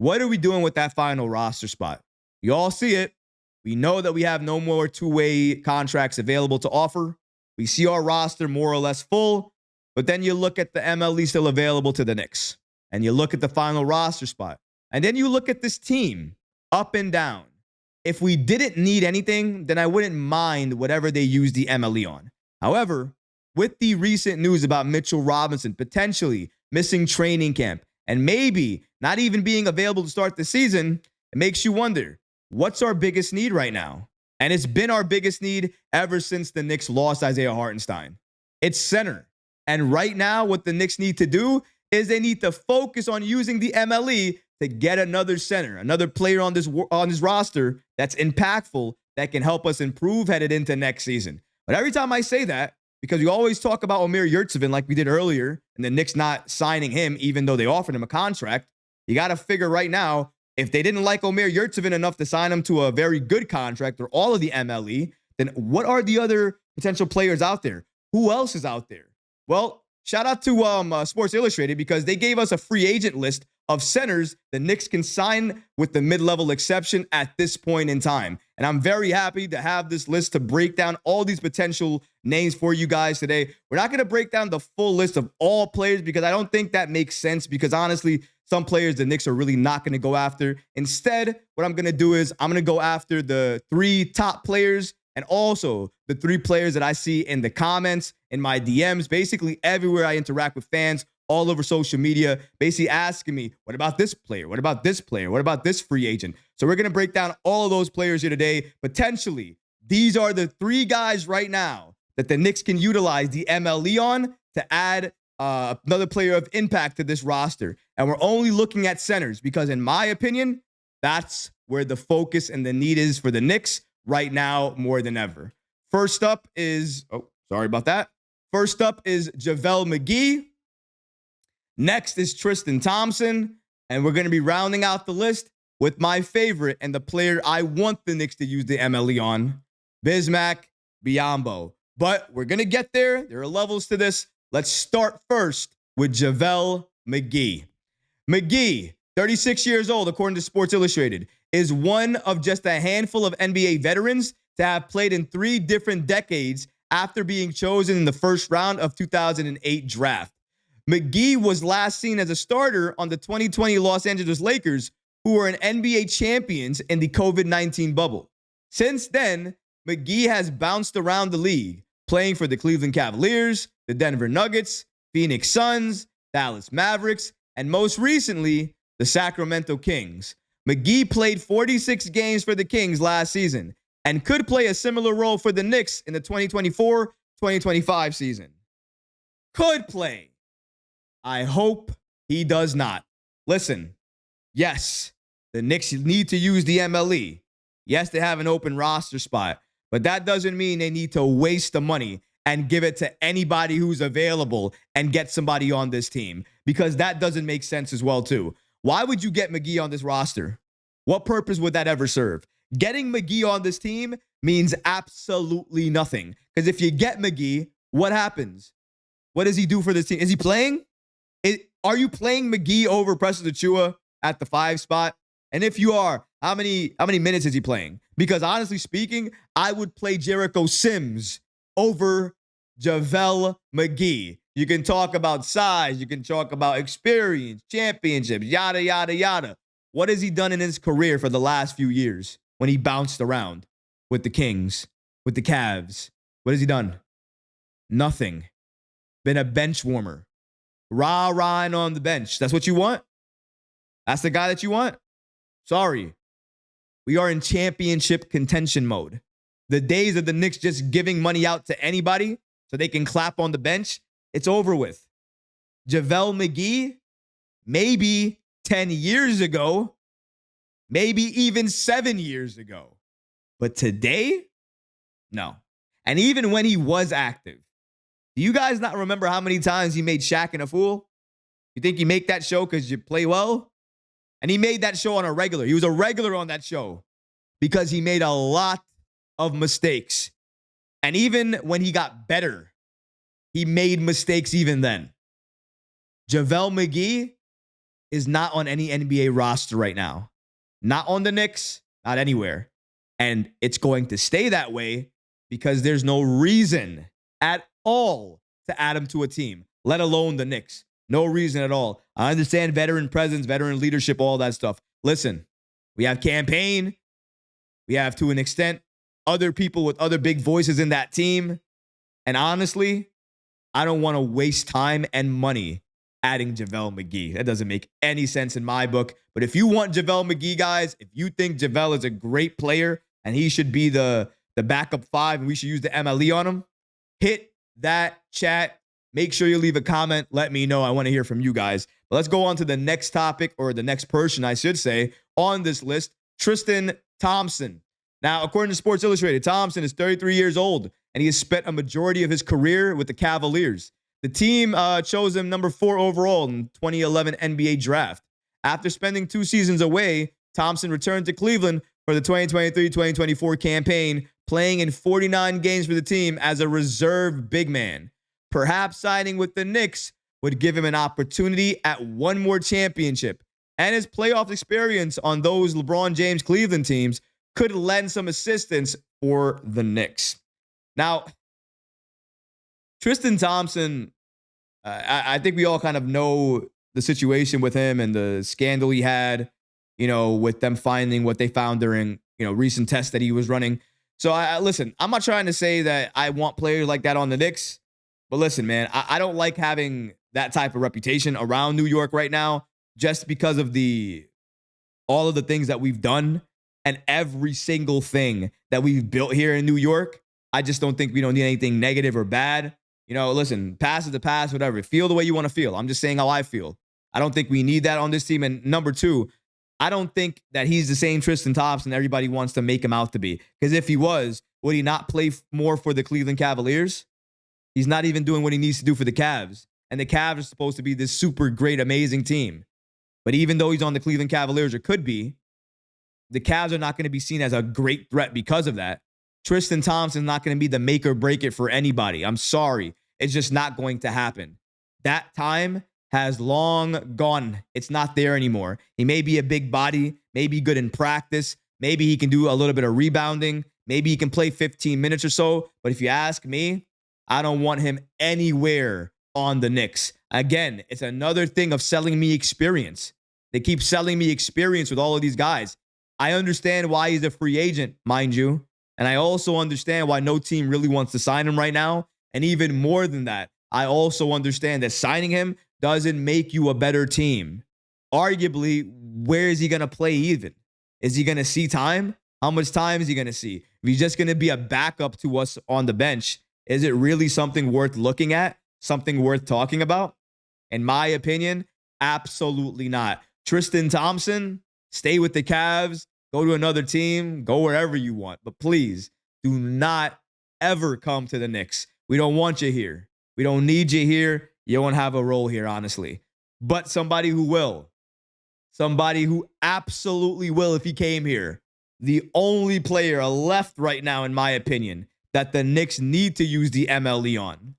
What are we doing with that final roster spot? You all see it. We know that we have no more two-way contracts available to offer. We see our roster more or less full, but then you look at the MLE still available to the Knicks, and you look at the final roster spot, and then you look at this team up and down. If we didn't need anything, then I wouldn't mind whatever they use the MLE on. However, with the recent news about Mitchell Robinson potentially missing training camp and maybe not even being available to start the season, it makes you wonder, what's our biggest need right now? And it's been our biggest need ever since the Knicks lost Isaiah Hartenstein. It's center. And right now, what the Knicks need to do is they need to focus on using the MLE to get another center, another player on this roster that's impactful, that can help us improve headed into next season. But every time I say that, because we always talk about Omer Yurtseven like we did earlier, and the Knicks not signing him even though they offered him a contract, you got to figure right now, if they didn't like Omer Yurtseven enough to sign him to a very good contract or all of the MLE, then what are the other potential players out there? Who else is out there? Well, shout out to Sports Illustrated, because they gave us a free agent list of centers the Knicks can sign with the mid-level exception at this point in time. And I'm very happy to have this list to break down all these potential names for you guys today. We're not going to break down the full list of all players because I don't think that makes sense, because honestly, some players the Knicks are really not going to go after. Instead, what I'm going to do is I'm going to go after the 3 top players and also the 3 players that I see in the comments, in my DMs, basically everywhere I interact with fans, all over social media, basically asking me, what about this player? What about this player? What about this free agent? So we're going to break down all of those players here today. Potentially, these are the 3 guys right now that the Knicks can utilize the MLE on to add another player of impact to this roster. And we're only looking at centers because, in my opinion, that's where the focus and the need is for the Knicks right now more than ever. First up is, First up is JaVale McGee. Next is Tristan Thompson. And we're going to be rounding out the list with my favorite and the player I want the Knicks to use the MLE on, Bismack Biyombo. But we're going to get there. There are levels to this. Let's start first with JaVale McGee. McGee, 36 years old, according to Sports Illustrated, is one of just a handful of NBA veterans to have played in 3 different decades after being chosen in the first round of 2008 draft. McGee was last seen as a starter on the 2020 Los Angeles Lakers, who were an NBA champions in the COVID-19 bubble. Since then, McGee has bounced around the league, playing for the Cleveland Cavaliers, the Denver Nuggets, Phoenix Suns, Dallas Mavericks, and most recently, the Sacramento Kings. McGee played 46 games for the Kings last season and could play a similar role for the Knicks in the 2024-2025 season. Could play. I hope he does not. Listen, yes, the Knicks need to use the MLE. Yes, they have an open roster spot, but that doesn't mean they need to waste the money and give it to anybody who's available and get somebody on this team, because that doesn't make sense as well, too. Why would you get McGee on this roster? What purpose would that ever serve? Getting McGee on this team means absolutely nothing, because if you get McGee, what happens? What does he do for this team? Is he playing? Are you playing McGee over Precious Achiuwa at the 5 spot? And if you are, how many minutes is he playing? Because honestly speaking, I would play Jericho Sims over JaVale McGee. You can talk about size. You can talk about experience, championships, yada, yada, yada. What has he done in his career for the last few years when he bounced around with the Kings, with the Cavs? What has he done? Nothing. Been a bench warmer. Rah-rahing on the bench. That's what you want? That's the guy that you want? Sorry. We are in championship contention mode. The days of the Knicks just giving money out to anybody so they can clap on the bench, it's over with. JaVale McGee, maybe 10 years ago, maybe even 7 years ago. But today, no. And even when he was active, do you guys not remember how many times he made Shaq and a fool? You think you make that show because you play well? And he made that show on a regular. He was a regular on that show because he made a lot of mistakes. And even when he got better, he made mistakes even then. JaVale McGee is not on any NBA roster right now. Not on the Knicks, not anywhere. And it's going to stay that way because there's no reason at all to add him to a team, let alone the Knicks. No reason at all. I understand veteran presence, veteran leadership, all that stuff. Listen, we have campaign. We have, to an extent, other people with other big voices in that team. And honestly, I don't want to waste time and money adding JaVale McGee. That doesn't make any sense in my book. But if you want JaVale McGee, guys, if you think JaVale is a great player and he should be the backup 5 and we should use the MLE on him, hit that chat. Make sure you leave a comment. Let me know. I want to hear from you guys. But let's go on to the next topic, or the next person, I should say, on this list, Tristan Thompson. Now, according to Sports Illustrated, Thompson is 33 years old, and he has spent a majority of his career with the Cavaliers. The team chose him number 4 overall in 2011 NBA draft. After spending 2 seasons away, Thompson returned to Cleveland for the 2023-2024 campaign, playing in 49 games for the team as a reserve big man. Perhaps signing with the Knicks would give him an opportunity at one more championship, and his playoff experience on those LeBron James Cleveland teams could lend some assistance for the Knicks. Now, Tristan Thompson, I think we all kind of know the situation with him and the scandal he had, with them finding what they found during, recent tests that he was running. So listen, I'm not trying to say that I want players like that on the Knicks, but listen, man, I don't like having that type of reputation around New York right now, just because of all of the things that we've done and every single thing that we've built here in New York. I just don't think we don't need anything negative or bad. Listen, past is the past, whatever. Feel the way you want to feel. I'm just saying how I feel. I don't think we need that on this team. And number 2, I don't think that he's the same Tristan Thompson everybody wants to make him out to be. Because if he was, would he not play more for the Cleveland Cavaliers? He's not even doing what he needs to do for the Cavs. And the Cavs are supposed to be this super great, amazing team. But even though he's on the Cleveland Cavaliers, or could be, the Cavs are not going to be seen as a great threat because of that. Tristan Thompson's not going to be the make or break it for anybody. I'm sorry. It's just not going to happen. That time has long gone. It's not there anymore. He may be a big body, maybe good in practice. Maybe he can do a little bit of rebounding. Maybe he can play 15 minutes or so. But if you ask me, I don't want him anywhere on the Knicks. Again, it's another thing of selling me experience. They keep selling me experience with all of these guys. I understand why he's a free agent, mind you. And I also understand why no team really wants to sign him right now. And even more than that, I also understand that signing him doesn't make you a better team. Arguably, where is he going to play even? Is he going to see time? How much time is he going to see? If he's just going to be a backup to us on the bench, is it really something worth looking at? Something worth talking about? In my opinion, absolutely not. Tristan Thompson, stay with the Cavs, go to another team, go wherever you want. But please do not ever come to the Knicks. We don't want you here. We don't need you here. You don't have a role here, honestly. But somebody who will. Somebody who absolutely will if he came here. The only player left right now, in my opinion, that the Knicks need to use the MLE on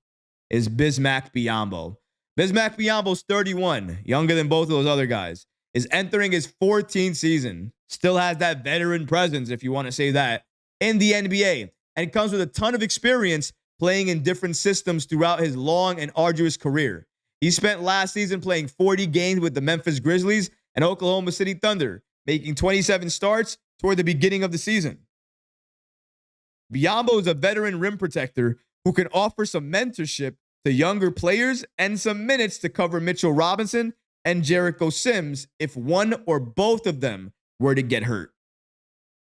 is Bismack Biyombo. Bismack Biyombo's 31, younger than both of those other guys, is entering his 14th season. Still has that veteran presence, if you want to say that, in the NBA. And comes with a ton of experience playing in different systems throughout his long and arduous career. He spent last season playing 40 games with the Memphis Grizzlies and Oklahoma City Thunder, making 27 starts toward the beginning of the season. Biyombo is a veteran rim protector who can offer some mentorship to younger players and some minutes to cover Mitchell Robinson and Jericho Sims if one or both of them were to get hurt.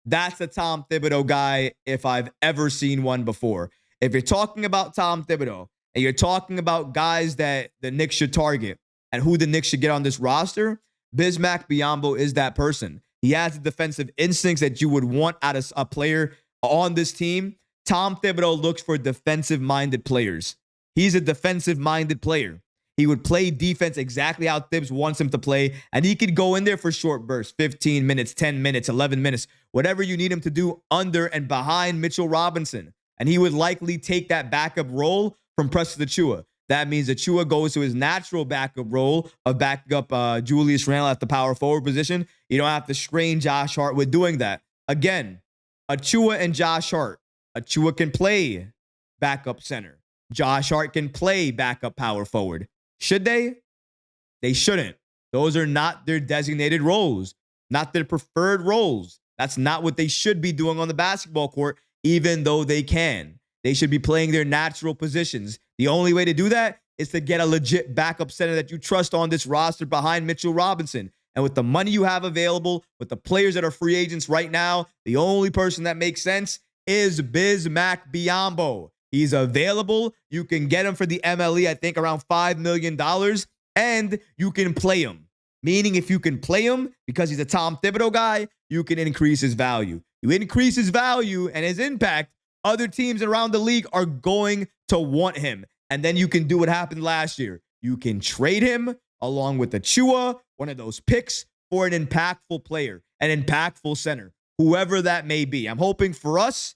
That's a Tom Thibodeau guy if I've ever seen one before. If you're talking about Tom Thibodeau and you're talking about guys that the Knicks should target and who the Knicks should get on this roster, Bismack Biyombo is that person. He has the defensive instincts that you would want out of a player on this team. Tom Thibodeau looks for defensive-minded players. He's a defensive-minded player. He would play defense exactly how Thibs wants him to play, and he could go in there for short bursts, 15 minutes, 10 minutes, 11 minutes, whatever you need him to do under and behind Mitchell Robinson. And he would likely take that backup role from Preston Achiuwa. That means Achua goes to his natural backup role of backing up Julius Randle at the power forward position. You don't have to strain Josh Hart with doing that. Again, Achua and Josh Hart. Achua can play backup center. Josh Hart can play backup power forward. Should they? They shouldn't. Those are not their designated roles, not their preferred roles. That's not what they should be doing on the basketball court, even though they can. They should be playing their natural positions. The only way to do that is to get a legit backup center that you trust on this roster behind Mitchell Robinson. And with the money you have available, with the players that are free agents right now, the only person that makes sense is Bismack Biyombo. He's available. You can get him for the MLE, I think around $5 million, and you can play him. Meaning if you can play him because he's a Tom Thibodeau guy, you can increase his value. You increase his value and his impact, other teams around the league are going to want him. And then you can do what happened last year. You can trade him along with Achua, one of those picks, for an impactful player, an impactful center, whoever that may be. I'm hoping for us,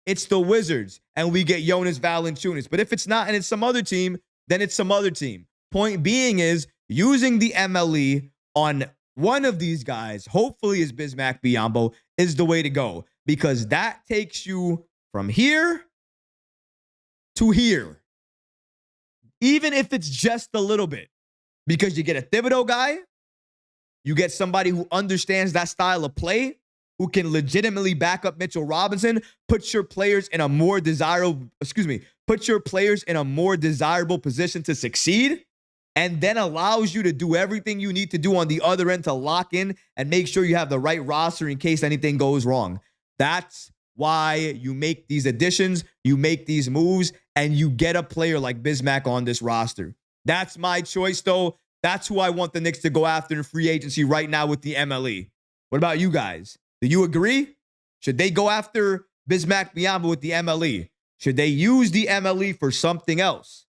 it's the Wizards and we get Jonas Valanciunas. But if it's not and it's some other team, then it's some other team. Point being is using the MLE on one of these guys, hopefully is Bismack Biyombo, is the way to go. Because that takes you from here to here. Even if it's just a little bit. Because you get a Thibodeau guy, you get somebody who understands that style of play, who can legitimately back up Mitchell Robinson, put your players in a more desirable position to succeed, and then allows you to do everything you need to do on the other end to lock in and make sure you have the right roster in case anything goes wrong. That's why you make these additions, you make these moves, and you get a player like Bismack on this roster. That's my choice, though. That's who I want the Knicks to go after in free agency right now with the MLE. What about you guys? Do you agree? Should they go after Bismack Biyombo with the MLE? Should they use the MLE for something else?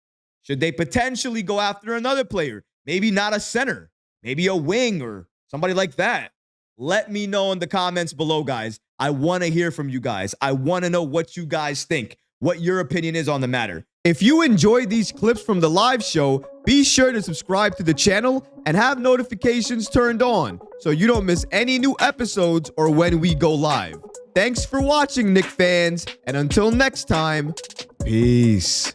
Should they potentially go after another player? Maybe not a center, maybe a wing or somebody like that. Let me know in the comments below, guys. I want to hear from you guys. I want to know what you guys think, what your opinion is on the matter. If you enjoyed these clips from the live show, be sure to subscribe to the channel and have notifications turned on so you don't miss any new episodes or when we go live. Thanks for watching, Knicks fans, and until next time, peace.